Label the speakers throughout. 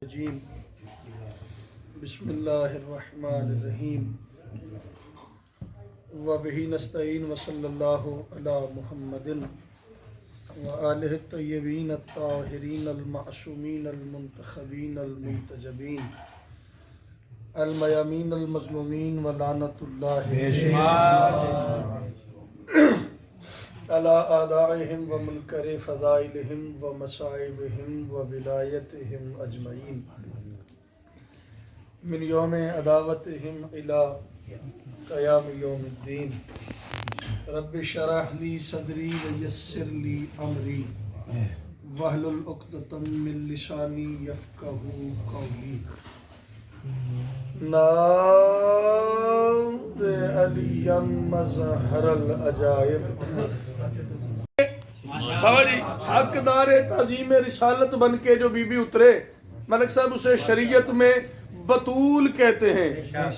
Speaker 1: الرجیم بسم اللہ الرحمن الرحیم وبہ نستعین وصلی اللہ علی محمد وآلہ الطیبین الطاہرین المعصومین المنتخبین المنتجبین المیامین المظلومین ولعنۃ اللہ علی اعدائہم ومنکر فضائلہم ومصائبہم وولایتہم اجمعین من یوم عداوتہم الی قیام یوم الدین رب اشرح لی صدری ویسر لی امری واحلل عقدۃ من لسانی یفقہوا قولی نار علی مظہر العجائب۔ بابا جی حقدار تعظیم رسالت بن کے جو بی بی اترے، ملک صاحب اسے شریعت میں بطول کہتے ہیں۔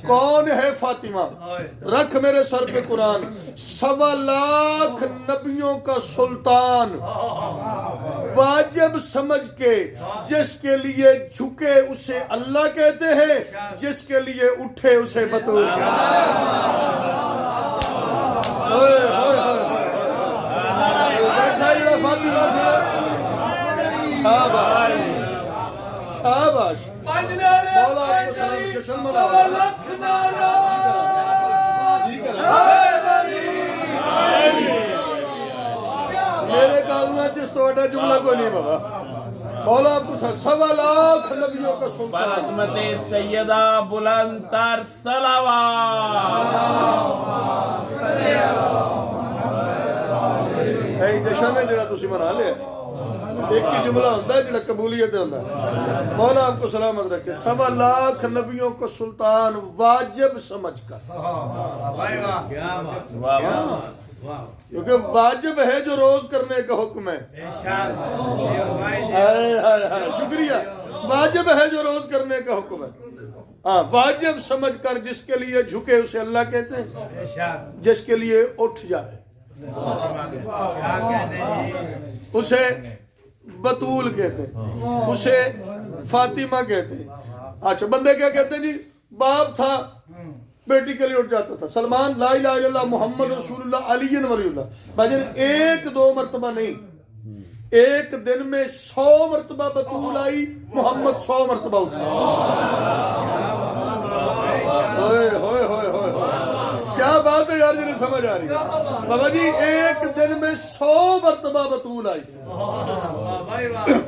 Speaker 1: کون ہے فاطمہ؟ رکھ میرے سر پہ قرآن۔ 1.25 نبیوں کا سلطان، واجب سمجھ کے جس کے لیے جھکے اسے اللہ کہتے ہیں، جس کے لیے اٹھے اسے بطول کہتے ہیں۔ شاباش مولا آپ کو سلام جشن منا میرے کاغذات جس توڑا جملہ کو نہیں بابا۔ مولا آپ کو 1.25 نبیوں کا سلطان،
Speaker 2: عظمت سیدہ بلند تر صلوات۔
Speaker 1: اے جشن ہے جڑا تسی منا لے، ایک ہی جملہ ہوتا ہے جڑا قبولیت ہوتا ہے۔ مولا آپ کو سلامت رکھے۔ 1.25 نبیوں کو سلطان واجب سمجھ کر، کیونکہ واجب ہے جو روز کرنے کا حکم ہے۔ شکریہ، واجب ہے جو روز کرنے کا حکم ہے۔ ہاں، واجب سمجھ کر جس کے لیے جھکے اسے اللہ کہتے ہیں، جس کے لیے اٹھ جائے اسے بطول کہتے ہیں، اسے فاطمہ کہتے ہیں۔ اچھا بندے کیا کہتے ہیں جی؟ باپ تھا بیٹی کے لیے اٹھ جاتا تھا۔ سلمان لا الہ الا اللہ محمد رسول اللہ علی ولی اللہ، بھاجن 1-2 مرتبہ نہیں، ایک دن میں 100 مرتبہ بطول آئی، محمد 100 مرتبہ اٹھا۔ ہوئے ہوئے ہوئے ہوئے، کیا بات ہے یار، جنہیں سمجھ آ رہی ہے بابا جی؟ ایک دن میں 100 مرتبہ بطول آئی،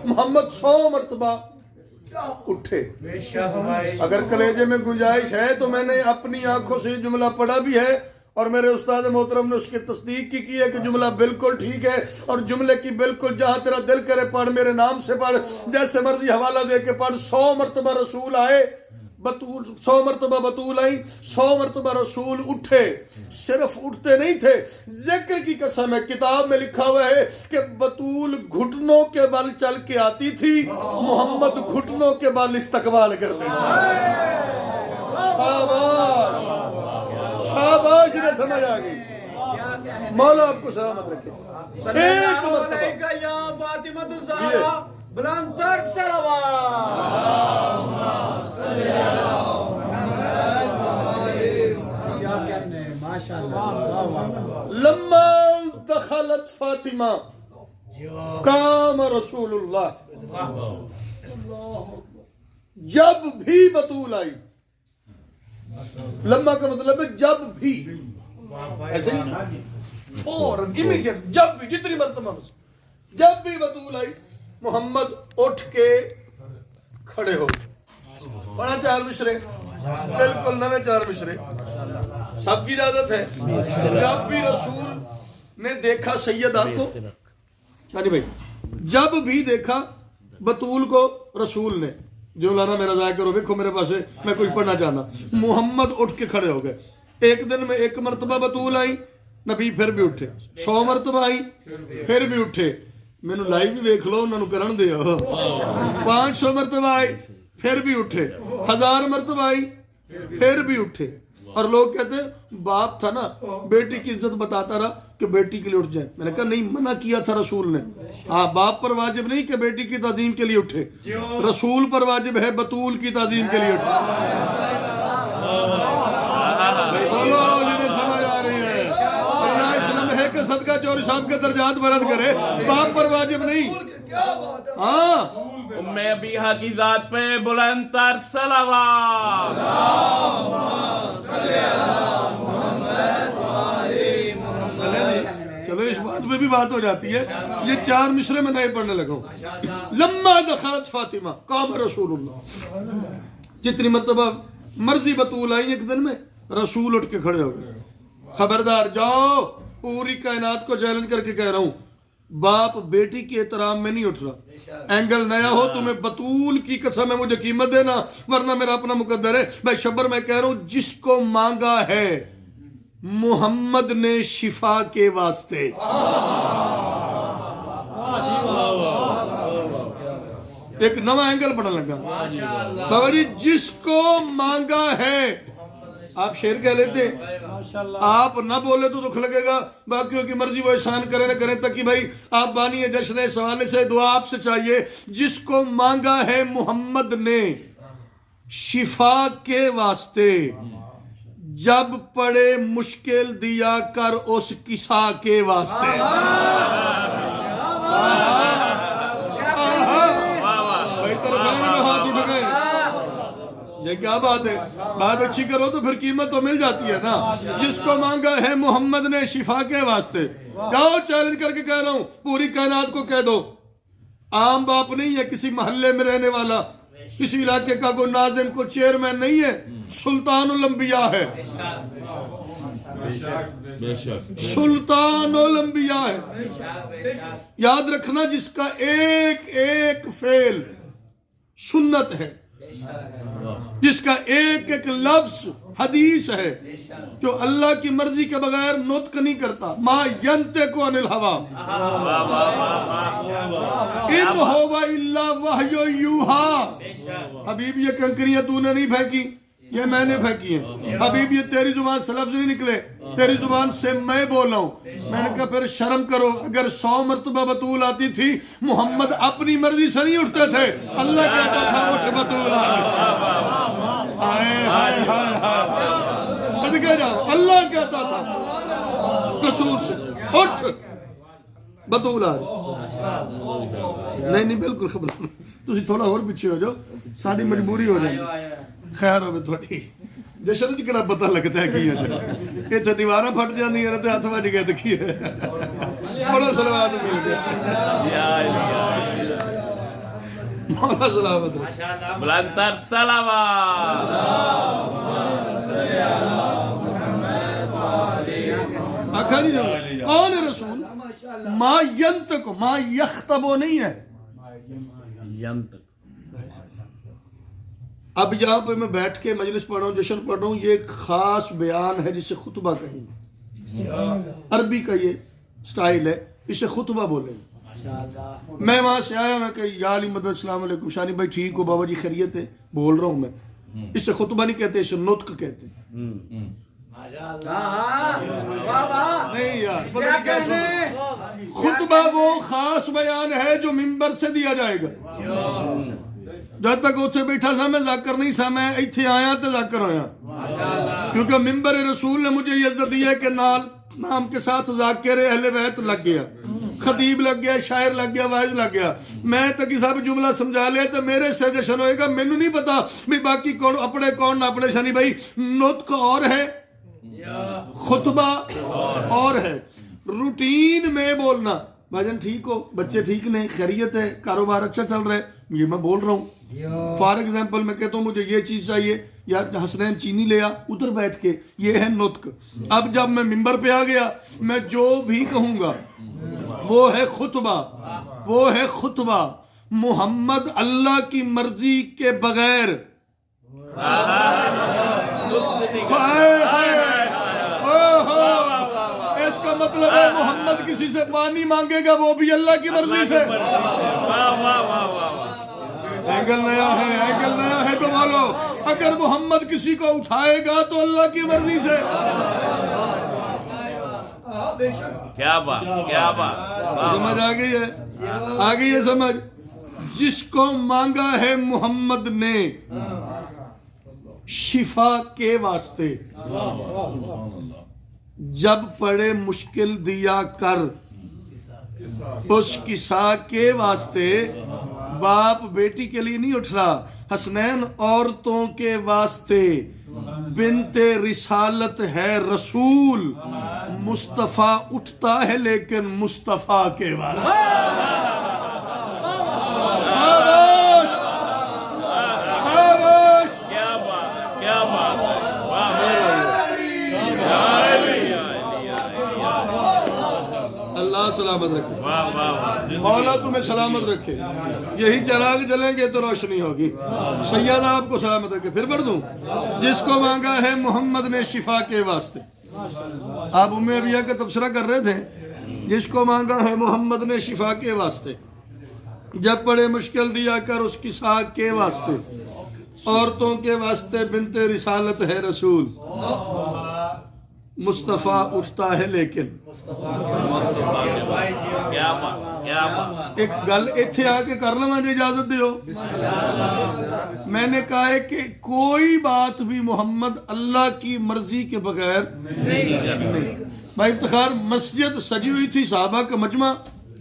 Speaker 1: محمد 100 مرتبہ اٹھے۔ اگر کلیجے میں گنجائش ہے تو میں نے اپنی آنکھوں سے جملہ پڑھا بھی ہے، اور میرے استاد محترم نے اس کی تصدیق کی ہے کہ جملہ بالکل ٹھیک ہے، اور جملے کی بالکل جہاں تیرا دل کرے پڑھ، میرے نام سے پڑھ، جیسے مرضی حوالہ دے کے پڑھ۔ 100 مرتبہ رسول آئے، بطول 100 مرتبہ بطول آئی، 100 مرتبہ رسول اٹھے۔ صرف اٹھتے نہیں تھے، ذکر کی قسم ہے، کتاب میں لکھا ہوا ہے کہ بطول گھٹنوں کے بل چل کے آتی تھی، محمد گھٹنوں کے بل استقبال کرتے تھے۔ شاباش شاباش، انہیں سمجھ آ گئی۔ مولا آپ کو سلامت رکھے۔ ایک مرتبہ
Speaker 2: یا فاطمہ الزہرا بلند تر صلوات۔
Speaker 1: لما دخلت فاطمہ قام رسول اللہ، جب بھی بطول آئی، لما کا مطلب ہے جب بھی، ایسے ہی فوراً امیجیٹ، جب بھی، جتنی مرتبہ بس، جب بھی بطول آئی محمد اٹھ کے کھڑے ہو گئے۔ پڑھا 4 مشرے، بالکل نوے 4 مشرے، سب کی اجازت ہے۔ جب بھی رسول نے دیکھا سیدہ کو، یعنی بھائی جب بھی دیکھا بطول کو رسول نے، جو لانا میرا ضائع کرو، دیکھو میرے پاس ہے، میں کچھ پڑھنا چاہتا، محمد اٹھ کے کھڑے ہو گئے۔ ایک دن میں 1 مرتبہ بطول آئی، نبی پھر بھی اٹھے۔ 100 مرتبہ آئی، پھر بھی اٹھے۔ میں نے لائیو بھی دیکھ لو، انہوں نے کرن دے۔ 500 مرتبہ آئی، پھر بھی اٹھے۔ 1000 مرتبہ آئی، پھر بھی اٹھے۔ اور لوگ کہتے ہیں باپ تھا نا، بیٹی کی عزت بتاتا رہا، کہ بیٹی کے لیے اٹھ جائیں. میں نے کہا نہیں، منع کیا تھا رسول نے. ہاں، باپ پر واجب نہیں کہ بیٹی کی تعظیم کے لیے اٹھے، رسول پر واجب ہے بطول کی تعظیم کے لیے اٹھے. بولو جنہیں سمجھ آ رہی ہے. اللہ اس لمحے کے صدقہ چوری صاحب کے درجات بلند کرے. باپ پر واجب نہیں. ہاں،
Speaker 2: ام ابیہا کی ذات پہ بلند تر صلوات.
Speaker 1: چلو اس بات میں بھی بات ہو جاتی ہے. یہ 4 مصرے میں نئے پڑھنے لگا ہوں. لما دخلت فاطمہ قام رسول اللہ. جتنی مرتبہ مرضی بطول آئی ایک دن میں، رسول اٹھ کے کھڑے ہو گئے. خبردار، جاؤ، پوری کائنات کو چیلنج کر کے کہہ رہا ہوں، باپ بیٹی کے احترام میں نہیں اٹھ رہا. اینگل نیا ہو، تمہیں بطول کی قسم ہے مجھے قیمت دینا، ورنہ میرا اپنا مقدر ہے. میں شبر میں کہہ رہا ہوں، جس کو مانگا ہے محمد نے شفا کے واسطے. ایک نوا اینگل پڑھنے لگا. بابا جی، جس کو مانگا ہے، آپ شعر کہہ لیتے، آپ نہ بولے تو دکھ لگے گا، باقیوں کی مرضی وہ احسان کرے نہ کرے، تاکہ بھائی آپ بانی جشن اس حوالے سے دعا آپ سے چاہیے. جس کو مانگا ہے محمد نے شفا کے واسطے، جب پڑے مشکل دیا کر اس کسا کے واسطے. ہاتھ اٹھ گئے. یہ کیا بات ہے؟ بات اچھی کرو تو پھر قیمت تو مل جاتی ہے نا. جس کو مانگا ہے محمد نے شفا کے واسطے، جاؤ چیلنج کر کے کہہ رہا ہوں، پوری کائنات کو کہہ دو. عام باپ نہیں ہے، کسی محلے میں رہنے والا، کسی علاقے کا کوئی ناظم، کوئی چیئرمین نہیں ہے، سلطان الانبیاء ہے. سلطان الانبیاء ہے. یاد رکھنا، جس کا ایک ایک فعل سنت ہے، جس کا ایک ایک لفظ حدیث ہے، جو اللہ کی مرضی کے بغیر نطق نہیں کرتا. ما ینطق عن الہوا ان ہوا الا وحی یوحا. حبیب یہ کنکریاں تو نے نہیں پھینکی، یہ میں نے پھینکی ہیں. حبیب یہ تیری زبان سے لفظ نہیں نکلے، تیری زبان سے میں بولا ہوں. میں نے کہا پھر شرم کرو. اگر 100 مرتبہ بطول آتی تھی، محمد اپنی مرضی سے نہیں اٹھتے تھے، اللہ کہتا تھا اٹھ بطول صدقے جاؤ. اللہ کہتا تھا رسول سے اٹھ بطول آ. نہیں بالکل خبر. تسی تھوڑا اور پیچھے ہو جاؤ، ساری مجبوری ہو جائے. خیر ہوے تھوڑی جشن چ کہڑا پتہ لگتا ہے کی ہے. یہ دیواراں پھٹ جاندیاں نے تے ہاتھ وج گئے تے کی ہے. بڑا صلوات مل گیا. مولا سلامت رہے.
Speaker 2: بلند تر صلوات.
Speaker 1: آقا جی کون ہے رسول؟ ما ینطق، ما یخطب نہیں ہے. اب یہاں پہ میں بیٹھ کے مجلس پڑھ رہا ہوں، جشن پڑھ رہا ہوں، یہ ایک خاص بیان ہے جسے خطبہ کہیں. عربی کا یہ سٹائل ہے، اسے خطبہ بولیں. میں وہاں سے آیا، میں کہ یا علی مدد، السلام علیکم شانی بھائی ٹھیک ہو، بابا جی خیریت ہے، بول رہا ہوں میں. اسے خطبہ نہیں کہتے، اسے نطق کہتے. نہیں یار، پتہ نہیں کیا سن. خطبہ وہ خاص بیان ہے جو منبر سے دیا جائے گا. جب تک اتنے بیٹھا سا میں ذاکر نہیں سا، میں ایتھے آیا تو ذاکر ہویا. کیونکہ منبر رسول نے مجھے یہ عزت دی ہے کہ نام کے ساتھ ذاکر اہل بیت لگ گیا، خطیب لگ گیا، شاعر لگ گیا، واعظ لگ گیا. میں تکی صاحب جملہ سمجھا لیا تو میرے سے جشن ہوئے گا. مینوں نہیں پتا بھی باقی کون اپنے کون نہ اپنے. شانی بھائی نطق اور ہے، خطبہ اور ہے. روٹین میں بولنا، بھاجن ٹھیک ہو، بچے ٹھیک نے، خیریت ہے، کاروبار اچھا چل رہا ہے، یہ میں بول رہا ہوں. فار ایگزامپل میں کہتا ہوں مجھے یہ چیز چاہیے، یا حسنین چینی لیا، ادھر بیٹھ کے، یہ ہے نطق. اب جب میں منبر پہ آ گیا، میں جو بھی کہوں گا وہ ہے خطبہ. وہ ہے خطبہ. محمد اللہ کی مرضی کے بغیر اس کا مطلب ہے محمد کسی سے پانی مانگے گا وہ بھی اللہ کی مرضی سے. اینگل نیا ہے، اینگل نیا ہے تو بولو. اگر محمد کسی کو اٹھائے گا تو اللہ کی مرضی سے.
Speaker 2: کیا بات کیا بات.
Speaker 1: سمجھ آ گئی ہے؟ آ گئی ہے سمجھ؟ جس کو مانگا ہے محمد نے شفا کے واسطے، جب پڑے مشکل دیا کر اس کسا کے واسطے. باپ بیٹی کے لیے نہیں اٹھ رہا، حسنین عورتوں کے واسطے. بنت رسالت ہے رسول، مصطفیٰ اٹھتا ہے لیکن مصطفیٰ کے واسطے. شاباش شاباش.
Speaker 2: کیا بات کیا بات.
Speaker 1: اللہ سلامت رکھے،
Speaker 2: واہ واہ واہ.
Speaker 1: مولا تمہیں سلامت رکھے. یہی چراغ جلیں گے تو روشنی ہوگی. سید آپ کو سلامت رکھے. پھر پڑھ دوں. جس کو مانگا ہے محمد نے شفا کے واسطے. آپ ام ابیہ کا تبصرہ کر رہے تھے. جس کو مانگا ہے محمد نے شفا کے واسطے، جب پڑے مشکل دیا کر اس کی ساکھ کے واسطے. عورتوں کے واسطے بنت رسالت ہے رسول، مصطفیٰ اٹھتا ہے لیکن.
Speaker 2: کیا بات کیا بات.
Speaker 1: ایک گل ایتھے آ کے کر لواں جی اجازت دیو. میں نے کہا ہے کہ کوئی بات بھی محمد اللہ کی مرضی کے بغیر نہیں. بھائی افتخار مسجد سجی ہوئی تھی، صحابہ کا مجمع،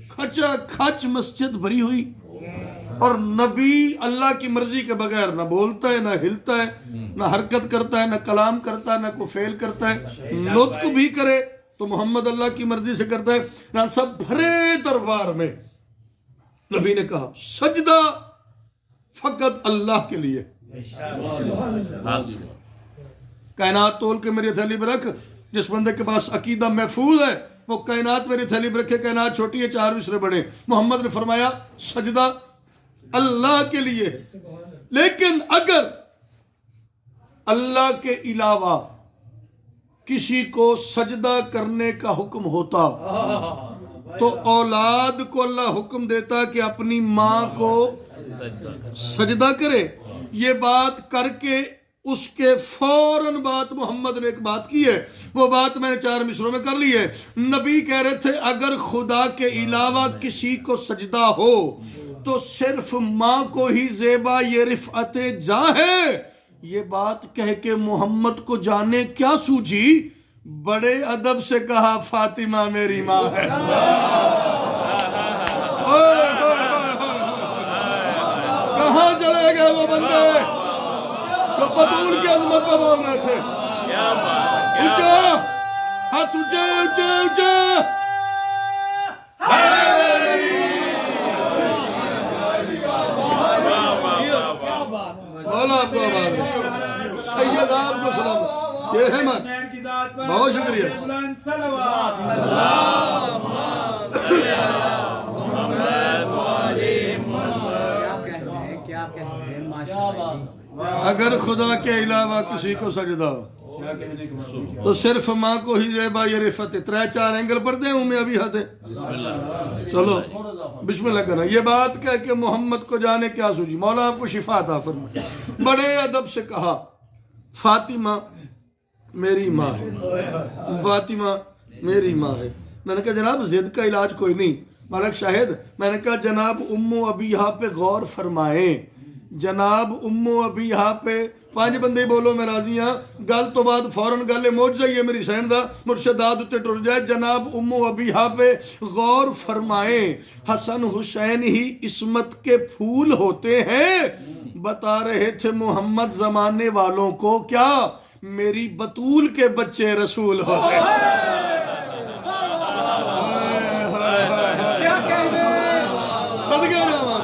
Speaker 1: کھچا کھچ مسجد بھری ہوئی، اور نبی اللہ کی مرضی کے بغیر نہ بولتا ہے، نہ ہلتا ہے، نہ حرکت کرتا ہے، نہ کلام کرتا ہے، نہ کوئی فعل کرتا ہے. نطق بھی کرے تو محمد اللہ کی مرضی سے کرتا ہے. نہ سب بھرے دربار میں نبی نے کہا سجدہ فقط اللہ کے لیے. کائنات تول کے میری تھیلی میں رکھ. جس بندے کے پاس عقیدہ محفوظ ہے وہ کائنات میری تھیلی میں رکھے. کائنات چھوٹی ہے، 4 مصرے بڑے. محمد نے فرمایا سجدہ اللہ کے لیے. لیکن اگر اللہ کے علاوہ کسی کو سجدہ کرنے کا حکم ہوتا تو اولاد کو اللہ حکم دیتا کہ اپنی ماں کو سجدہ کرے. یہ بات کر کے اس کے فوراً بات محمد نے ایک بات کی ہے. وہ بات میں نے 4 مصروں میں کر لی ہے. نبی کہہ رہے تھے اگر خدا کے علاوہ کسی کو سجدہ ہو تو صرف ماں کو ہی زیبا یہ رفعت جاں ہے. یہ بات کہہ کے محمد کو جانے کیا سوجھی؟ بڑے ادب سے کہا فاطمہ میری ماں ہے. کہاں چلے گئے وہ بندے جو بطول کی عظمت پہ بول رہے تھے؟ اونچا ہاتھ، اونچے اونچے اونچے. مولا آپ کو آباد ہے. سید آپ کو سلام. یہ ہے من. بہت شکریہ. اگر خدا کے علاوہ کسی کو سجدہ ہو تو صرف ماں کو ہی زیبا یہ رفعت. 3-4 اینگل پڑھتے ہیں میں ابھی ہاتھ. چلو بسم اللہ کرنا. یہ بات کہہ کہ محمد کو جانے کیا سوجھی؟ مولا آپ کو شفا عطا فرمائے. بڑے ادب سے کہا فاطمہ میری ماں ہے، فاطمہ میری ماں ہے. میں نے کہا جناب ضد کا علاج کوئی نہیں. ملک شاہد میں نے کہا جناب ام ابیہ پہ غور فرمائیں. جناب ام ابیہ پہ 5 بندے بولو میں راضی ہاں. گل تو بعد فوراً گل موج جائیے میری سین دا مرشدات اتے ٹر جائے. جناب ام ابیہ پہ غور فرمائیں. حسن حسین ہی عصمت کے پھول ہوتے ہیں. بتا رہے تھے محمد زمانے والوں کو کیا میری بطول کے بچے رسول ہوتے ہیں. صدقے جاواں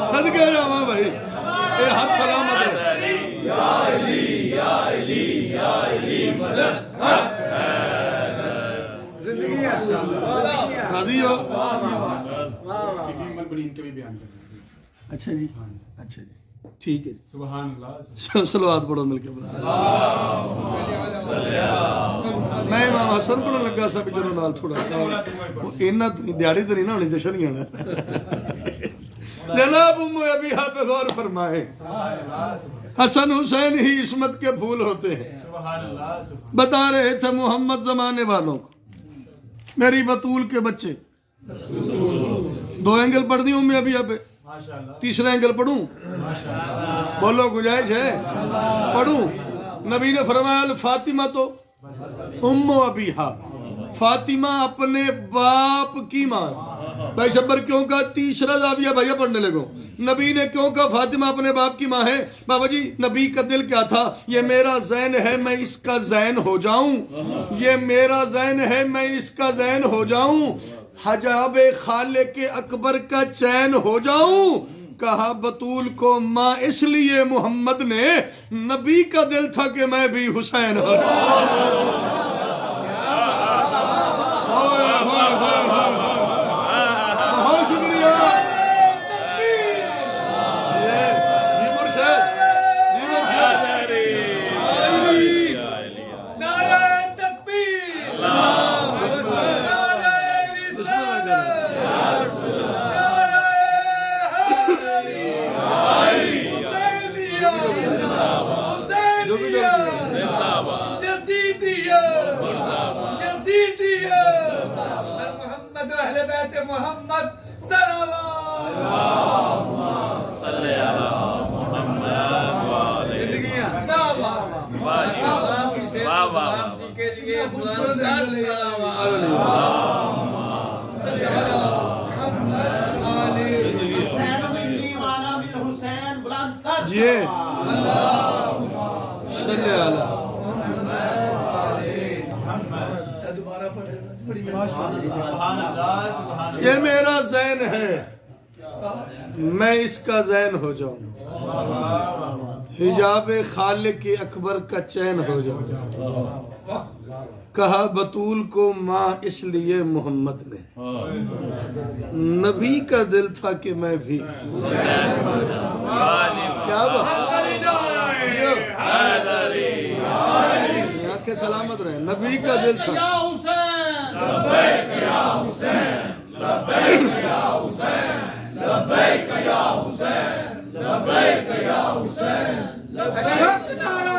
Speaker 1: صدقے جاواں بھائی. اے ہاتھ سلامت ہے. یا علی یا علی یا علی مدد. زندگی راضی ہو؟ اچھا جی اچھا جی ٹھیک ہے. سبحان اللہ. صلوات پڑھو مل کے. میں امام حسن پڑھن لگا سا بھی چلو نال تھوڑا اینا دیہڑی تو نہیں نہ ہونی جشن ہی ہونا. جناب ام ابیہ پہ غور فرمائے. حسن حسین ہی عصمت کے پھول ہوتے ہیں. بتا رہے تھے محمد زمانے والوں کو میری بطول کے بچے. 2 اینگل پڑھ دی ام ابیہ پہ. تیسرا اینگل پڑھوں؟ بولو گنجائش ہے؟ پڑھوں. نبی نے فرمایا الفاطمہ تو ام ابیہا، فاطمہ اپنے باپ کی ماں. بھائی شبر کیوں کہا؟ تیسرا زاویہ بھائیہ پڑھنے لگو. نبی نے کیوں کہا فاطمہ اپنے باپ کی ماں ہے؟ بابا جی نبی کا دل کیا تھا؟ یہ میرا زین ہے میں اس کا زین ہو جاؤں، یہ میرا زین ہے میں اس کا زین ہو جاؤں، حجاب خالق اکبر کا چین ہو جاؤں. کہا بطول کو ماں اس لیے محمد نے، نبی کا دل تھا کہ میں بھی حسین ہو جاؤں. بہت شکریہ. جی مرشد، جی مرشد.
Speaker 3: نعرہ تکبیر، نعرہ رسالت، نعرہ حیدریہ، یزیدیہ، یزیدیہ، محمد و اہل بیت محمد صلوات.
Speaker 1: یہ صلی اللہ. یہ میرا زین ہے میں اس کا زین ہو جاؤں، حجاب خالق اکبر کا چین ہو جاؤں. کہا بطول کو ماں اس لیے محمد نے، نبی کا دل تھا کہ میں بھی. کیا بات، آنکھیں سلامت رہے. نبی کا دل تھا.
Speaker 3: لبیک یا حسین، لبیک یا حسین، لبیک یا حسین، لبیک یا حسین، لبیک. نعرہ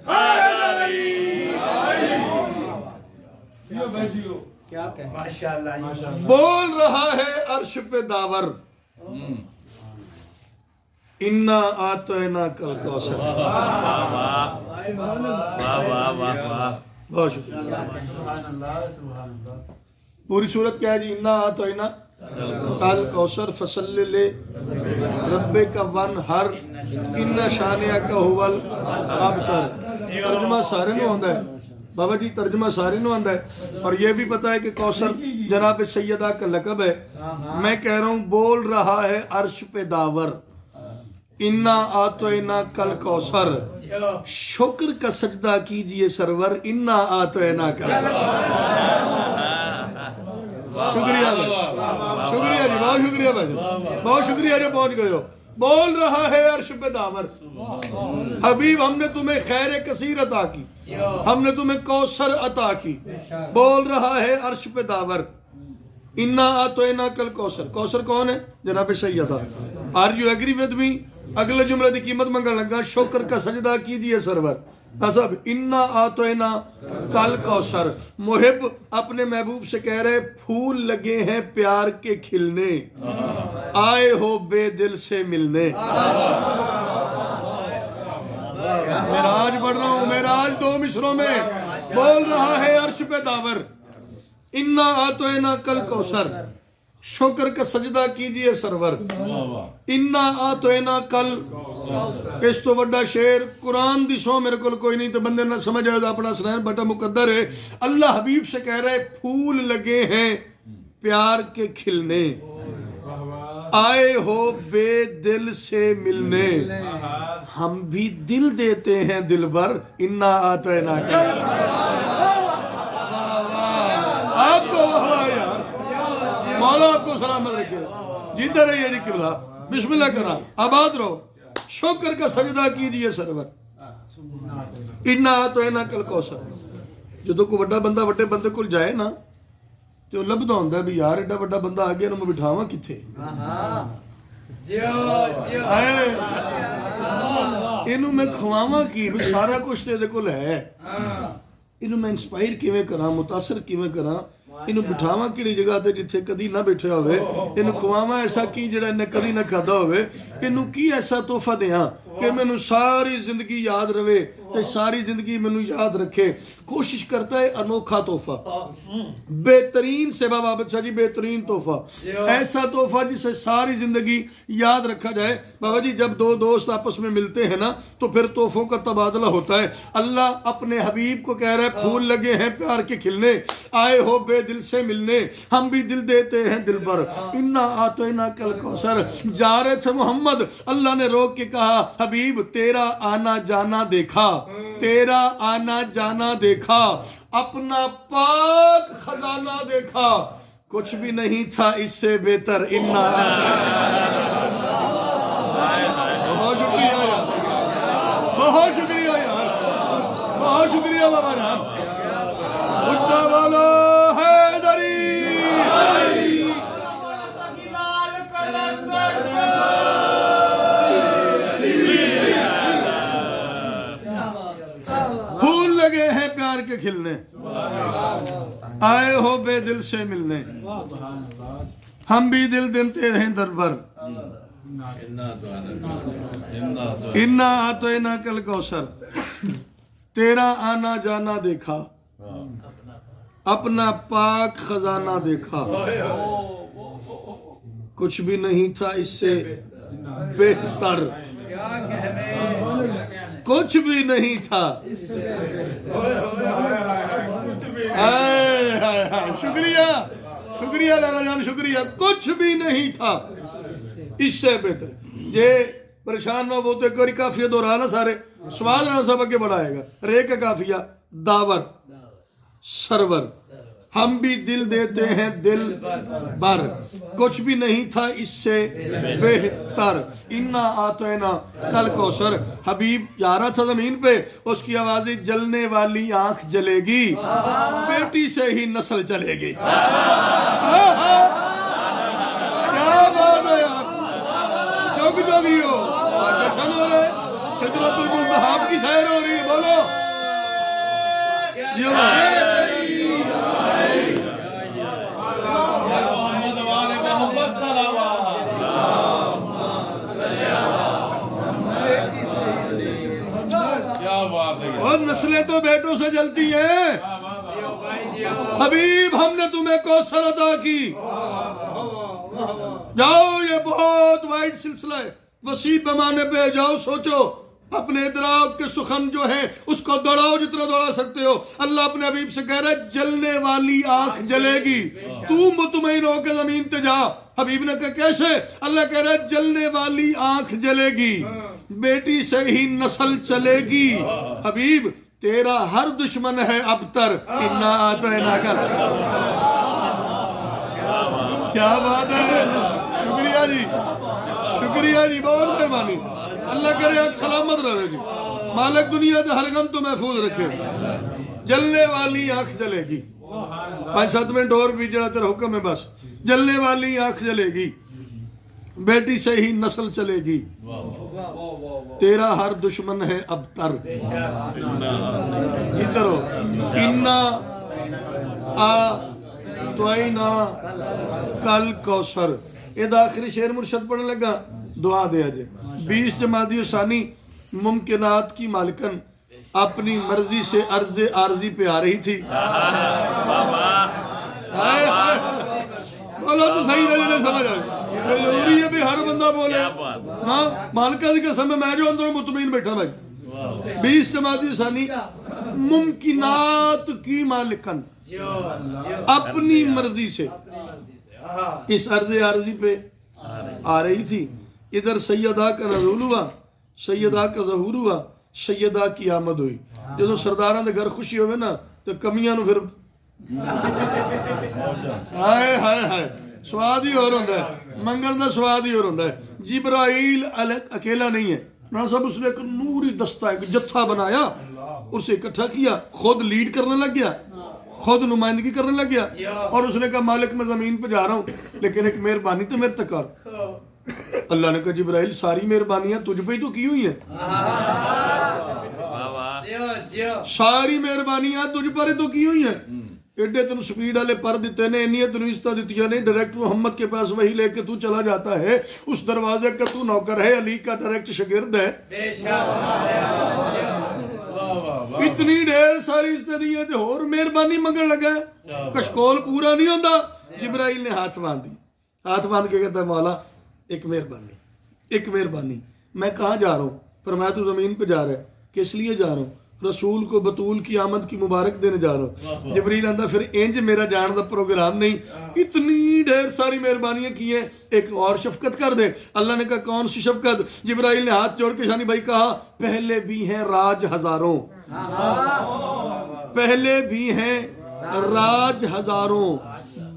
Speaker 3: حیدری.
Speaker 1: بول رہا ہے عرش پہ داور، انا آتینا کل کوثر. بہت شکریہ. پوری صورت کیا ہے جی؟ انا آتینا کل کوثر فصلی لے ربک وانحر ان شانئک هو الابتر. ترجمہ سارے نو آندا ہے بابا جی، ترجمہ سارے نو آندا ہے. اور یہ بھی پتا ہے کہ کوثر جناب سیدہ کا لقب ہے. میں کہہ رہا ہوں بول رہا ہے عرش پہ داور، انا آتینا کل کوثر. شکر کا سجدہ کیجئے سرور، انا آتینا کل کوثر. شکریہ شکریہ جی، بہت شکریہ بھائی، بہت شکریہ جو پہنچ گئے ہو. بول رہا ہے عرش پہ داور، حبیب ہم نے تمہیں خیر کثیر عطا کی، ہم نے تمہیں کوثر عطا کی. بول رہا ہے عرش پہ داور، انا آتینا کل کوثر. کوثر کون ہے؟ جناب Syeda. Are you agree with me? اگلے جملے دی قیمت منگا لگا، شکر کا سجدہ کیجئے سرور. صاحب انا آتینا کل کوثر. محب اپنے محبوب سے کہہ رہے پھول لگے ہیں پیار کے کھلنے، آئے ہو بے دل سے ملنے. معراج پڑھ رہا ہوں، معراج 2 مصروں میں. بول رہا ہے عرش پہ داور، انا آتینا کل کوثر. شکر کا سجدہ کیجئے سرور، انا آتینا کل. اس تو بڑا شعر قرآن دی سو میرے کو کوئی نہیں، تو بندے نہ سمجھ آئے گا اپنا سنین بٹا مقدر ہے. اللہ حبیب سے کہہ رہے پھول لگے ہیں پیار کے کھلنے، آئے ہو بے دل سے ملنے. ہم بھی دل دیتے ہیں دل بر، انا آتینا کل. آپ کو یار مولا آپ کو سلامت رکھے، جیتے رہیے جی قبلہ. بسم اللہ کرا، آباد رہو. شکر کا سجدہ کیجئے سرور، انا آتینا کل کوثر. جدو کوئی وڈا بندہ وڈے بندے کول جائے نا تو لبدا ہوندا ہے بھی یار ایڈا وڈا بندہ آ گیا، میں بٹھاواں کتھے؟ اینوں میں کھواواں کی بھی سارا کچھ تے دے کول ہے. اینوں میں انسپائر کیویں کراں، متاثر کیویں کراں. ਇਹਨੂੰ ਬਿਠਾਵਾਂ ਕਿਹੜੀ ਜਗ੍ਹਾ ਤੇ ਜਿੱਥੇ ਕਦੀ ਨਾ ਬੈਠਿਆ ਹੋਵੇ, ਇਹਨੂੰ ਖਵਾਵਾਂ ਐਸਾ ਕੀ ਜਿਹੜਾ ਇਹਨੇ ਕਦੀ ਨਾ ਖਾਦਾ ਹੋਵੇ, ਇਹਨੂੰ ਕੀ ਐਸਾ ਤੋਹਫਾ ਦਿਆਂ کہ میں نو ساری زندگی یاد رہے تے ساری زندگی میں نو یاد رکھے. کوشش کرتا ہے انوکھا تحفہ، بہترین سے بابا بادشاہ جی بہترین تحفہ، ایسا تحفہ جسے ساری زندگی یاد رکھا جائے. بابا جی جب دو دوست آپس میں ملتے ہیں نا تو پھر تحفوں کا تبادلہ ہوتا ہے. اللہ اپنے حبیب کو کہہ رہے ہیں پھول لگے ہیں پیار کے کھلنے، آئے ہو بے دل سے ملنے، ہم بھی دل دیتے ہیں دل بھر، انا آتینا کل کوثر. جا رہے تھے محمد، اللہ نے روک کے کہا حبیب تیرا آنا جانا دیکھا، تیرا آنا جانا دیکھا، اپنا پاک خزانہ دیکھا، کچھ بھی نہیں تھا اس سے بہتر. بہت شکریہ یار، بہت شکریہ یار، بہت شکریہ بابا جان. اچھا والا حیدری پھول لگے ہیں پیار کے کھلنے، آئے ہو بے دل سے ملنے، ہم بھی دل دیتے ہیں در بر، انا آتینا کل کوثر. تیرا آنا جانا دیکھا، اپنا پاک خزانہ دیکھا، کچھ بھی نہیں تھا اس سے بہتر، کچھ بھی نہیں تھا. شکریہ شکریہ لالا جان شکریہ. کچھ بھی نہیں تھا اس سے بہتر. جے پریشان نہ وہ تو ایک باری کافیہ دہرانا سارے سوال نہ سب اگے بڑھائے گا. رے کا کافیہ داور سرور، ہم بھی دل دیتے ہیں دل بر، کچھ بھی نہیں تھا اس سے بہتر. انا آتینا کل کوثر. حبیب جا رہا تھا زمین پہ، اس کی آوازیں جلنے والی آنکھ جلے گی، بیٹی سے ہی نسل چلے گی. کیا بات ہے یار، جوگ جوگیو جشن ہو رہے، سدرۃ المنتہا کی سیر ہو رہی ہے. بولو جیو اور نسلیں تو بیٹوں سے جلتی ہیں. حبیب ہم نے تمہیں کوثر عطا کی. جاؤ یہ بہت وائڈ سلسلہ ہے، وسیع پیمانے پہ جاؤ، سوچو اپنے ادراک کے سخن جو ہے اس کو دوڑاؤ جتنا دوڑا سکتے ہو. اللہ اپنے حبیب سے کہہ رہا ہے جلنے والی آنکھ جلے گی، تو مطمئن ہو کے زمین پہ جا. حبیب نے کہا کیسے؟ اللہ کہہ رہا ہے جلنے والی آنکھ جلے گی، بیٹی سے ہی نسل چلے گی. حبیب تیرا ہر دشمن ہے ابتر، انا آتینا کل. کیا بات ہے، شکریہ جی شکریہ جی، بہت مہربانی. اللہ کرے آنکھ سلامت رہے گی، مالک دنیا دے ہر غم تو محفوظ رکھے. جلنے والی آنکھ جلے گی. 5-7 منٹ اور بھی جڑا تیرا حکم ہے بس. جلنے والی آنکھ جلے گی، بیٹی سے ہی نسل چلے گی، تیرا ہر دشمن ہے ابتر. جیتے رہو. انا آتینا کل کوثر. یہ آخری شعر مرشد پڑھنے لگا، دعا دیا جے. 20 جمادی ثانی ممکنات کی مالکن اپنی مرضی سے عرض عارضی پہ آ رہی تھی. بولو تو صحیح نہیں سمجھ آئے. ضروری ہے بھی ہر بندہ بولے نا. مالکہ دی قسم میں جو اندروں مطمئن بیٹھا بھائی. 20 جمادی ثانی ممکنات کی مالکن اپنی مرضی سے اس عرض عارضی پہ آ رہی تھی. ادھر سیدہ کا نزول ہوا، سیدہ کا ظہور ہوا، سیدہ کی آمد ہوئی. جدو سرداراں دے گھر خوشی ہوئے نا تو کمیاں نو پھر ہائے ہائے ہائے سواد ہی اور ہوندہ ہے، منگل دا سواد ہی اور ہوندہ ہے. جبرائیل اکیلا نہیں ہے نا، سب اس نے ایک نوری دستہ ایک جتھا بنایا، اسے اکٹھا کیا، خود لیڈ کرنے لگ گیا، خود نمائندگی کرنے لگ گیا. اور اس نے کہا مالک میں زمین پہ جا رہا ہوں لیکن ایک مہربانی تو میرے تک کر. اللہ نے کہا جبرائیل ساری مہربانیاں تجھ پہ ہی تو کی ہوئی ہیں، ساری مہربانیاں تجھ پر ہی تو کی ہوئی ہیں. ایڈے تین سپیڈ والے پر دیتے نے، انہیں تین عزت دیتیاں نے، ڈائریکٹ محمد کے پاس وہی لے کے تو چلا جاتا ہے، اس دروازے کا تو نوکر ہے، علی کا ڈائریکٹ شاگرد ہے، اتنی ڈھیر ساری عزت دی ہے تے اور مہربانی منگن لگا ہے، کشکول پورا نہیں ہوتا۔ جبرائیل نے ہاتھ باندھ دی، ہاتھ باندھ کے کہتا ہے مولا ایک مہربانی، ایک مہربانی، میں کہاں جا رہا ہوں؟ فرمایا تو زمین پہ جا رہا ہے، کس لیے جا رہا ہوں؟ رسول کو بطول کی آمد کی مبارک دینے جا رہا ہوں۔ جبریل آندہ پھر انج میرا جان دا پروگرام نہیں، اتنی ڈھیر ساری مہربانیاں کی ہیں، ایک اور شفقت کر دے۔ اللہ نے کہا کون سی شفقت؟ جبرائیل نے ہاتھ جوڑ کے شانی بھائی کہا پہلے بھی ہیں راج ہزاروں، پہلے بھی ہیں راج ہزاروں،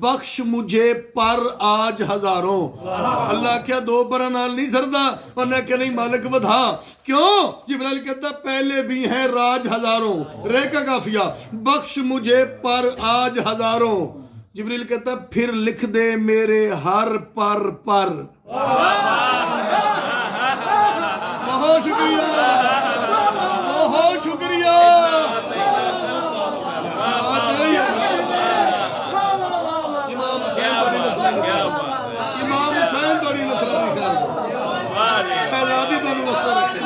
Speaker 1: بخش مجھے پر آج ہزاروں۔ اللہ کیا دو پر نال نہیں سردا؟ انہوں نے کہا نہیں مالک ودھا، کیوں؟ جبرائیل کہتا پہلے بھی ہیں راج ہزاروں، رے کا کافیہ، بخش مجھے پر آج ہزاروں۔ جبرائیل کہتا پھر لکھ دے میرے ہر پر پر۔ بہت شکریہ، بہت شکریہ۔ شہزادی تو نمستہ رکھے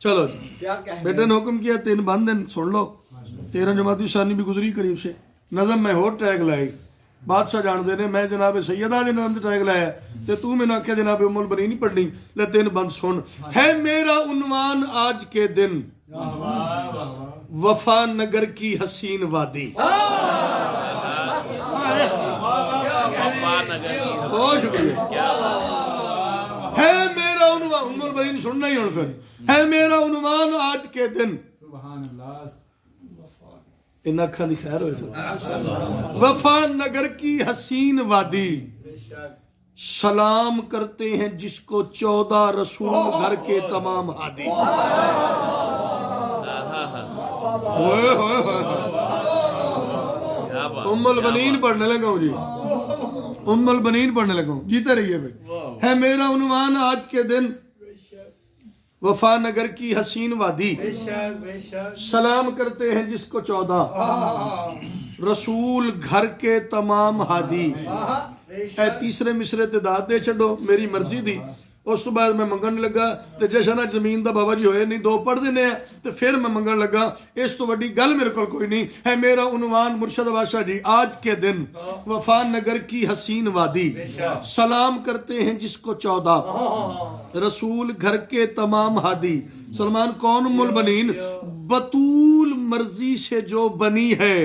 Speaker 1: چلو جی بیٹے نے حکم کیا 3 بند سن لو، 13 جماعتی ثانی بھی گزری قریب سے، نظم میں ہو ٹیگ لائی، بادشاہ جان دے نے میں جناب سیدہ دے نظم ٹیگ لایا تے تو میں نے کہا جناب ام البنین نہیں پڑھنی، لے 3 بند سن۔ ہے میرا عنوان آج کے دن وفا نگر کی حسین وادی۔ بہت شکریہ۔ ہے میرا عنوان، ام البنین سننا ہی ہوں پھر، ہے میرا عنوان آج کے دن، ان اکھاں دی خیر ہوئے سر، وفا نگر کی حسین وادی، سلام کرتے ہیں جس کو 14 رسول گھر کے تمام ہادی۔ ام البنین پڑھنے لگا ہوں جی، ام البنین پڑھنے لگا ہوں، جیتے رہیے بھائی۔ ہے میرا عنوان آج کے دن وفا نگر کی حسین وادی، سلام کرتے ہیں جس کو 14 رسول گھر کے تمام ہادی۔ اے تیسرے مصرے تے داد دے چھڑو میری مرضی دی، اس تو بعد میں منگن لگا تے جشنہ زمین دا بابا جی ہوئے نہیں 2 پڑھ دینے ہیں تے پھر میں منگن لگا، اس تو وڈی گل میرے کل کوئی نہیں۔ ہے میرا عنوان مرشد بادشاہ جی آج کے دن وفا نگر کی حسین وادی، سلام کرتے ہیں جس کو 14 رسول گھر کے تمام ہادی۔ سلمان کون ام البنین؟ بطول مرضی سے جو بنی ہے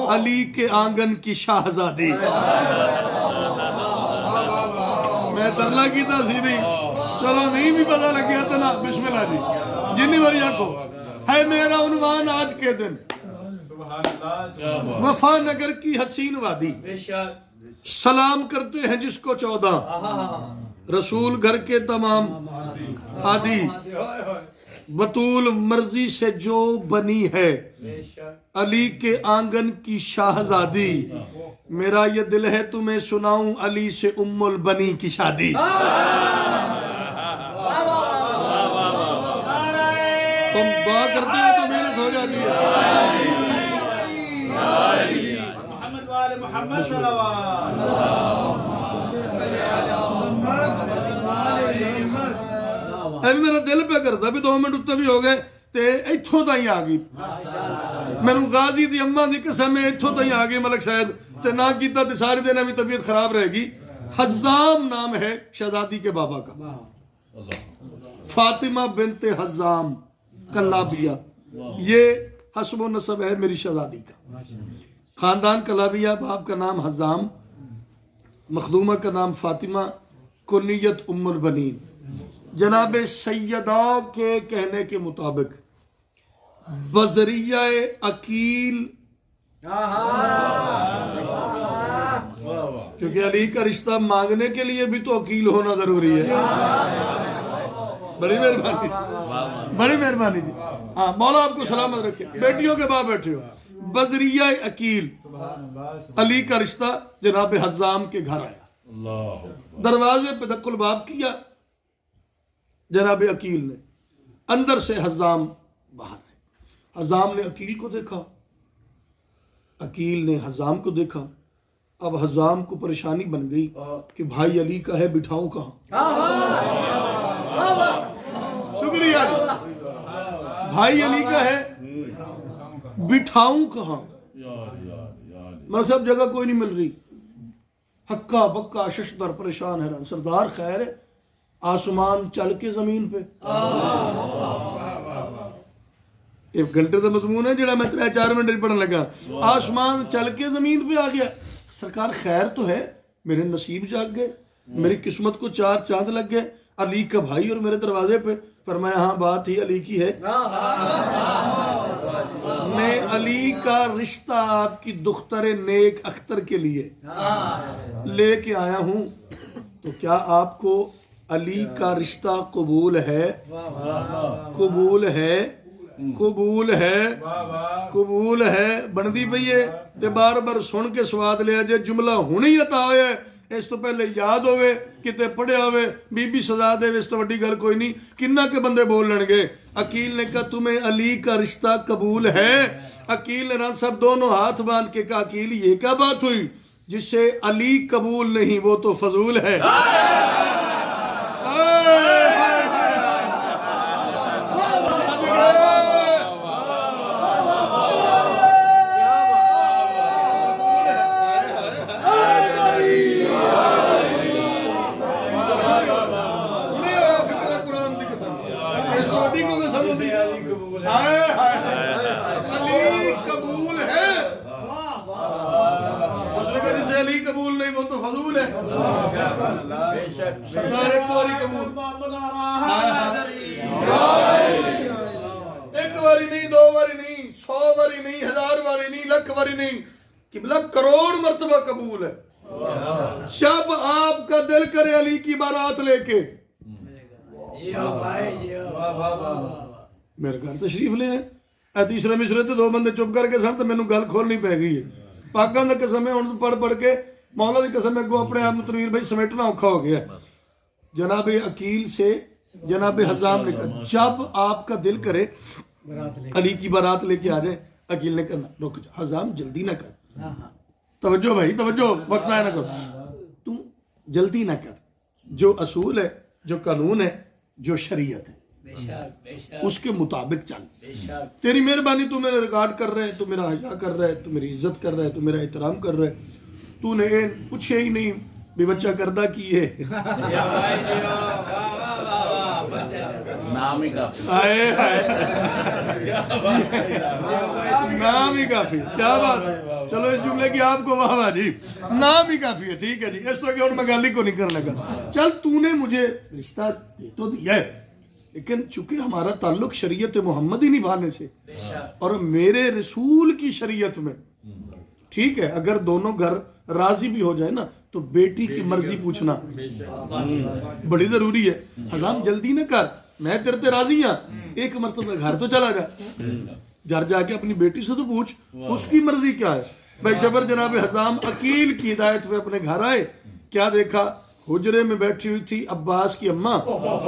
Speaker 1: علی کے آنگن کی شاہزادی۔ میں درلا کی تھا سی بھی، چلو نہیں بھی پتہ لگ گیا تھا نا، بسم اللہ جی جنی باری آکو۔ ہے میرا عنوان آج کے دن وفا نگر کی حسین وادی، سلام کرتے ہیں جس کو 14 رسول گھر کے تمام ہادی، بطول مرضی سے جو بنی ہے علی کے آنگن کی شاہزادی۔ میرا یہ دل ہے تمہیں سناؤں علی سے ام البنی کی شادی۔ تم دعا کرتے ہو تو محنت ہو جاتی ہے۔
Speaker 3: محمد والے محمد صلوات۔
Speaker 1: ابھی میرا دل پہ کرتا بھی 2 منٹ اتنے بھی ہو گئے تے ایتھوں تائیں آ گئی، میں نے غازی دی اماں دی قسم ہے ایتھوں تائیں آ گئی ملک شاید تے نہ کیتا تے سارے دن میں طبیعت خراب رہے گی۔ حزام نام ہے شہزادی کے بابا کا، فاطمہ بنت حزام کلابیہ، یہ حسب و نسب ہے میری شہزادی کا، خاندان کلابیہ، باپ کا نام حزام، مخدومہ کا نام فاطمہ، کنیت ام البنین۔ جناب سیدہ کے کہنے کے مطابق بذریعہ عقیل، کیونکہ علی کا رشتہ مانگنے کے لیے بھی تو عقیل ہونا ضروری ہے۔ بڑی مہربانی، بڑی مہربانی جی، ہاں مولا آپ کو سلامت رکھے۔ بیٹیوں کے باپ بیٹھے ہو، بذریعہ عقیل علی کا رشتہ جناب حزام کے گھر آیا۔ دروازے پہ دق الباب کیا، جناب عقیل نے، اندر سے حزام باہر ہے، حزام نے عقیل کو دیکھا، عقیل نے حزام کو دیکھا، اب حزام کو پریشانی بن گئی کہ بھائی علی کا ہے بٹھاؤں کہاں؟ شکریہ جی، بھائی علی کا ہے بٹھاؤں کہاں؟ ملک صاحب جگہ کوئی نہیں مل رہی، ہکا بکا ششدر پریشان حیران، سردار خیر ہے، آسمان چل کے زمین پہ، ایک گھنٹے کا مضمون ہے جڑا میں 3-4 منٹ پڑھنے لگا، آسمان چل کے زمین پہ آ گیا، سرکار خیر تو ہے، میرے نصیب جاگ گئے، میری قسمت کو 4 چاند لگ گئے، علی کا بھائی اور میرے دروازے پہ، فرمایا ہاں بات ہی علی کی ہے، میں علی کا رشتہ آپ کی دختر نیک اختر کے لیے لے کے آیا ہوں، تو کیا آپ کو علی کا رشتہ قبول ہے؟ قبول ہے، قبول ہے، قبول ہے، بندی پئیے تے بار بار سن کے سواد لیا جے، جملہ ہونی عطا ہوئے اس تو پہلے یاد ہوئے کتے پڑھیا ہوئے، بی بی سزا دے اس تو وڈی گل کوئی نہیں، کنہ کے بندے بول لڑ گے۔ عقیل نے کہا تمہیں علی کا رشتہ قبول ہے؟ عقیل نے ران صاحب دونوں ہاتھ باندھ کے کہا عقیل یہ کیا بات ہوئی، جسے علی قبول نہیں وہ تو فضول ہے۔ علی قبول ہے، اس نے کہا جسے علی قبول نہیں وہ تو فضول ہے۔ سردار ایک باری قبول، ایک باری نہیں، 2 باری نہیں، 100 باری نہیں، 1000 باری نہیں، لکھ باری نہیں، قبلہ کروڑ مرتبہ قبول ہے۔ جب آپ کا دل کرے علی کی بارات لے کے میرے گھر تشریف لے ہیں، اے تیسرے مصرے تے 2 بندے چپ کر کے سن تے مینوں گل کھولنی پے گئی ہے، پاکاں دی قسم ہے ہن پڑھ پڑھ کے مولا دی قسم ہے کو اپنے آپ نوں تنویر بھائی سمیٹنا اوکھا ہو گیا۔ جناب عقیل سے جناب حزام نے کہا جب آپ کا دل کرے علی کی بارات لے کے آ جائے۔ عقیل نے کہا رک جا حزام، جلدی نہ کر، توجہ بھائی توجہ، وقت ضائع نہ کر، تو جلدی نہ کر، جو اصول ہے، جو قانون ہے، جو شریعت ہے اس کے مطابق چل، تیری مہربانی، تو میرا ریکارڈ کر رہے ہے، تو میرا حیا کر رہا ہے، تو میری عزت کر رہا ہے، تو میرا احترام کر رہا ہے، تو نے پوچھے ہی نہیں بھی بچہ کردہ کی ہے،
Speaker 2: نام ہی کافی،
Speaker 1: نام ہی کافی، کیا بات، چلو اس جملے کی آپ کو واہ واہ جی، نام ہی کافی ہے، ٹھیک ہے جی، اس تو کہ اور میں گالی کو نہیں کرنے لگا، چل تو نے مجھے رشتہ دے تو دیا ہے، لیکن چونکہ ہمارا تعلق شریعت محمدی نبھانے سے اور میرے رسول کی شریعت میں، ٹھیک ہے، اگر دونوں گھر راضی بھی ہو جائے نا تو بیٹی کی مرضی پوچھنا بڑی ضروری ہے۔ حزام جلدی نہ کر، میں تیرے تے راضی ہوں، ایک مرتبہ گھر تو چلا جا، گھر جا کے اپنی بیٹی سے تو پوچھ اس کی مرضی کیا ہے۔ بھائی شبر جناب حزام عقیل کی ہدایت پہ اپنے گھر آئے، کیا دیکھا، حجرے میں بیٹھی ہوئی تھی عباس کی اماں،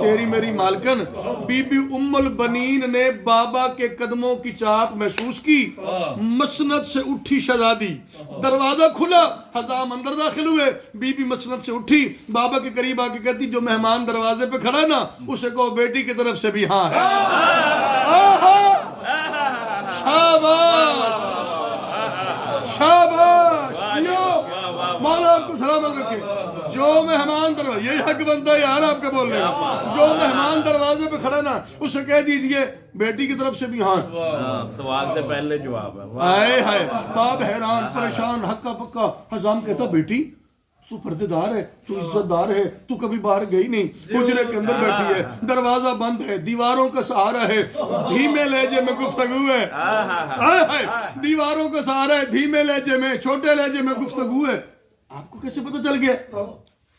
Speaker 1: تیری میری مالکن بی بی ام البنین نے بابا کے قدموں کی چاپ محسوس کی، مسند سے اٹھی شہزادی، دروازہ کھلا، حزام اندر داخل ہوئے، بی بی مسند سے اٹھی، بابا کے قریب آ کے کہتی جو مہمان دروازے پہ کھڑا ہے نا اسے کہو بیٹی کی طرف سے بھی ہاں ہے۔ شاباش شاباش، مولا آپ کو سلامت رکھے۔ جو مہمان دروازے، یہی حق بنتا ہے یار آپ کا بولنے کا، جو مہمان دروازے پہ کھڑا نا اسے کہہ دیجئے بیٹی کی طرف سے بھی ہاں۔
Speaker 2: سوال سے پہلے جواب ہے۔
Speaker 1: آئے ہائے، باپ حیران پریشان ہکا پکا۔ حزام کہتا بیٹی تو پردے دار ہے، تو عزت دار ہے، تو کبھی باہر گئی نہیں، حجرے کے اندر بیٹھی ہے، دروازہ بند ہے، دیواروں کا سہارا ہے، دھیمے لہجے میں گفتگو ہے، دیواروں کا سہارا ہے، دھیمے لہجے میں، چھوٹے لہجے میں گفتگو ہے۔ آپ کو کیسے پتہ چل گیا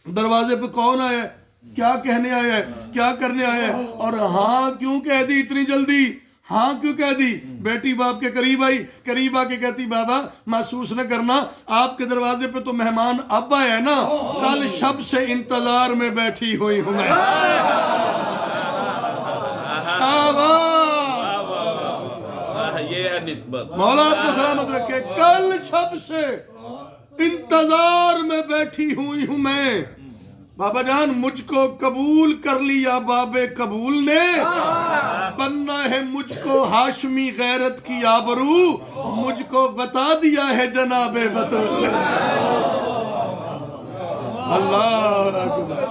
Speaker 1: دروازے پہ کون آیا ہے، کیا کہنے آیا ہے، کیا کرنے آیا ہے، اور ہاں کیوں کہہ دی اتنی جلدی؟ ہاں کیوں کہہ دی؟ بیٹی باپ کے قریب آئی، قریب آ کے کہتی بابا محسوس نہ کرنا، آپ کے دروازے پہ تو مہمان اب آیا ہے نا، کل شب سے انتظار میں بیٹھی ہوئی ہوں میں۔
Speaker 2: یہ ہے نسبت۔
Speaker 1: مولا آپ کو سلامت رکھے، کل شب سے انتظار میں بیٹھی ہوئی ہوں میں۔ بابا جان مجھ کو قبول کر لیا باب قبول نے، بننا ہے مجھ کو ہاشمی غیرت کی آبرو، مجھ کو بتا دیا ہے جناب بطول۔ اللہ اکبر،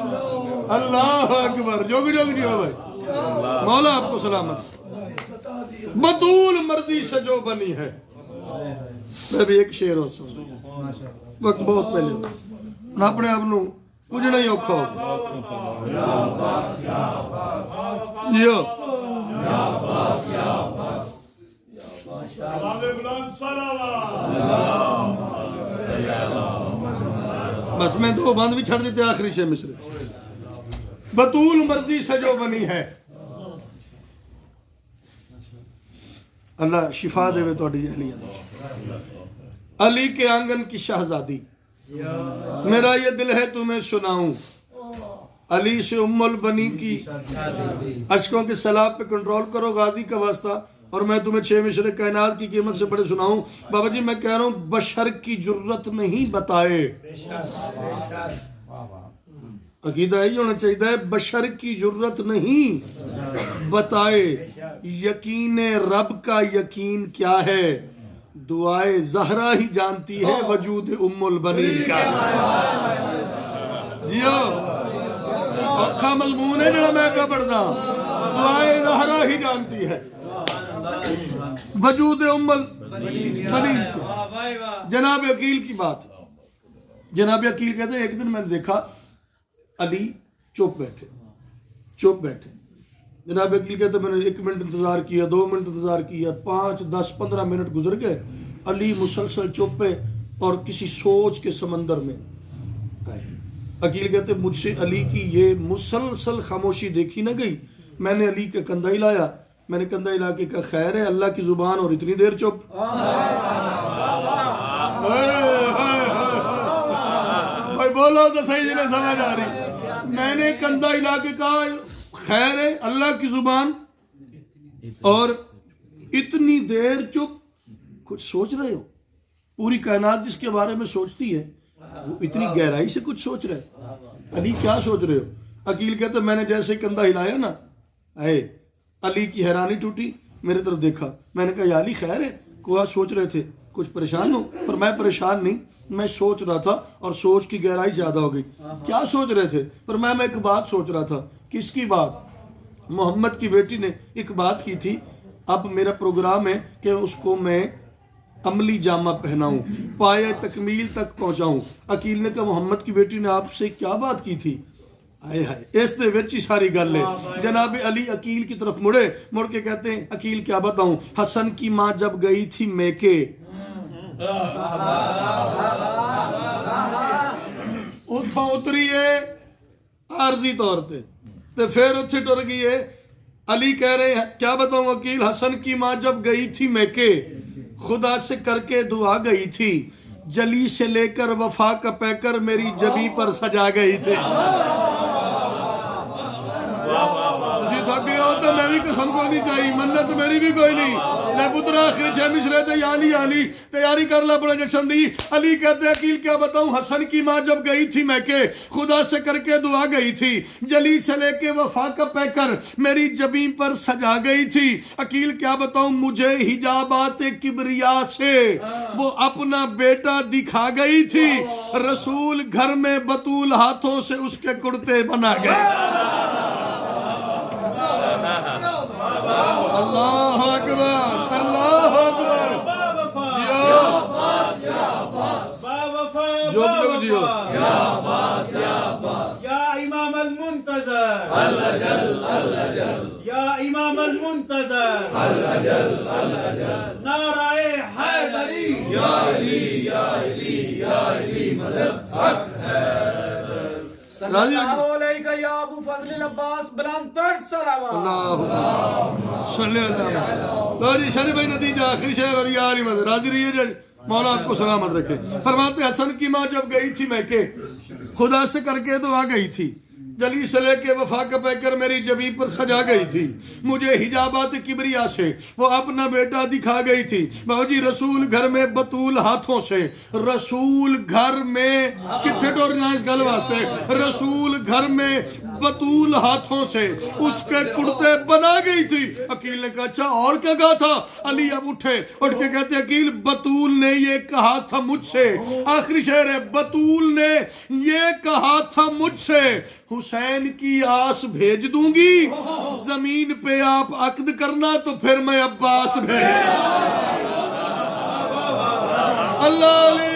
Speaker 1: اللہ اکبر، جوگ جوگ جیو بھائی، مولا آپ کو سلامت۔ بطول مرضی سے جو بنی ہے۔ میں بھی ایک شعر اور سن، وقت بہت پہلے اپنے آپ نو کچھ نہیں اوکھا ہو جیو۔ بس میں دو باندھ بھی چھڑ دیتے آخری سے مصرے۔ بطول مرضی سے جو بنی ہے، اللہ شفا دے وے توڑی اہلیت۔ علی کے آنگن کی شہزادی، میرا یہ دل ہے تمہیں سناؤں، علی سے ام البنی کی اشکوں کے سیلاب پہ کنٹرول کرو غازی کا واسطہ، اور میں تمہیں 6 مصرے کائنات کی قیمت سے بڑے سناؤں۔ بابا جی میں کہہ رہا ہوں بشر کی جرت نہیں بتائے، عقیدہ یہی ہونا چاہیے، بشر کی جرت نہیں بتائے، یقین رب کا یقین کیا ہے، دعائے زہرا ہی جانتی ہے وجود ام البنین کا۔ جیو اوکھا مضمون ہے جڑا میں کیا پڑھتا، دعائے زہرا ہی جانتی ہے وجود ام البنین کا۔ جناب عقیل کی بات، جناب عقیل کہتے ہیں ایک دن میں نے دیکھا علی چپ بیٹھے، جناب عقیل کہتے ہیں میں نے 1 منٹ انتظار کیا، 2 منٹ انتظار کیا، 5 10 15 منٹ گزر گئے، علی مسلسل چپ ہے اور کسی سوچ کے سمندر میں آئے۔ عقیل کہتے ہیں مجھ سے علی کی یہ مسلسل خاموشی دیکھی نہ گئی، میں نے علی کا کندھا ہلایا، میں نے کندھا ہلا کے کہا خیر ہے اللہ کی زبان اور اتنی دیر چپ۔ بھائی بولو تو صحیح جنہیں سمجھ آ رہی، میں نے کندھا ہلا کے کہا خیر ہے اللہ کی زبان اور اتنی دیر چپ۔ کچھ سوچ رہے ہو؟ پوری کائنات جس کے بارے میں سوچتی ہے وہ اتنی گہرائی سے کچھ سوچ رہے، علی کیا سوچ رہے ہو؟ عقیل کہتے میں نے جیسے کندھا ہلایا نا، اے علی کی حیرانی ٹوٹی، میرے طرف دیکھا، میں نے کہا یا علی خیر ہے، کوئی سوچ رہے تھے کچھ پریشان ہو؟ پر میں پریشان نہیں، میں سوچ رہا تھا اور سوچ کی گہرائی زیادہ ہو گئی۔ کیا سوچ رہے تھے؟ پر میں ایک بات سوچ رہا تھا۔ کس کی بات؟ محمد کی بیٹی نے ایک بات کی تھی، اب میرا پروگرام ہے کہ اس کو میں عملی جامہ پہناؤں، پائے تکمیل تک پہنچاؤں۔ عقیل نے کہا محمد کی بیٹی نے آپ سے کیا بات کی تھی؟ آئے ہائے اس دے وچ ہی ساری گل ہے۔ جناب علی عقیل کی طرف مڑ کے کہتے ہیں عقیل کیا بتاؤں، حسن کی ماں جب گئی تھی میکے، اتھوں اتری ہے عارضی طور تے تے پھر اتھے ٹر گئی ہے۔ علی کہہ رہے ہیں کیا بتاؤں عقیل، حسن کی ماں جب گئی تھی میکے، خدا سے کر کے دعا گئی تھی، جلی سے لے کر وفا کا پیکر میری جبی پر سجا گئی تھی۔ تھک گئے ہو تو میں بھی قسم کو نہیں چاہیے، منت میری بھی کوئی نہیں، میں پتر آخری 6 مصرے تے یا علی تیاری کر لا بڑا جشن دی۔ علی کہتے ہیں عقیل کیا بتاؤں، حسن کی ماں جب گئی تھی میکے، خدا سے کر کے دعا گئی تھی، جلی سے لے کے وفا کا پیکر میری جبیں پر سجا گئی تھی۔ عقیل کیا بتاؤں، مجھے حجابات کبریا سے وہ اپنا بیٹا دکھا گئی تھی، رسول گھر میں بطول ہاتھوں سے اس کے کرتے بنا گئے۔ اللہ اکبر، اللہ اکبر،
Speaker 3: یا امام المنتظر، یا امام المنتظر، نعرہ حیدری، یا علی یا علی یا علی مدد حق ہے۔ صلی اللہ علیہ یا ابو فضل العباس بلند تر صلوات.
Speaker 1: اللہ صلی اللہ علیہ. لو جی شریف بھائی نتیجہ آخری شعر اور یہ عالی مدد راضی رہیے جی. مولا آپ کو سلامت رکھے. فرماتے حسن کی ماں جب گئی تھی میکے خدا سے کر کے دعا گئی تھی. جلی سے لے کے وفا کا پیکر میری جبی پر سجا گئی تھی. مجھے حجابات کبریا سے وہ اپنا بیٹا دکھا گئی تھی. بابا جی رسول گھر میں بطول ہاتھوں سے رسول گھر میں کتنے ٹور جائیں اس گل واسطے رسول گھر میں بطول ہاتھوں سے اس کے کرتے بنا گئی تھی. عقیل نے کہا اچھا اور کیا کہا تھا؟ علی اب اٹھے اٹھ کے کہتے عقیل بطول نے یہ کہا تھا مجھ سے. آخری شعر ہے بطول نے یہ کہا تھا مجھ سے حسین کی آس بھیج دوں گی زمین پہ آپ عقد کرنا تو پھر میں عباس بھیج. اللہ علیہ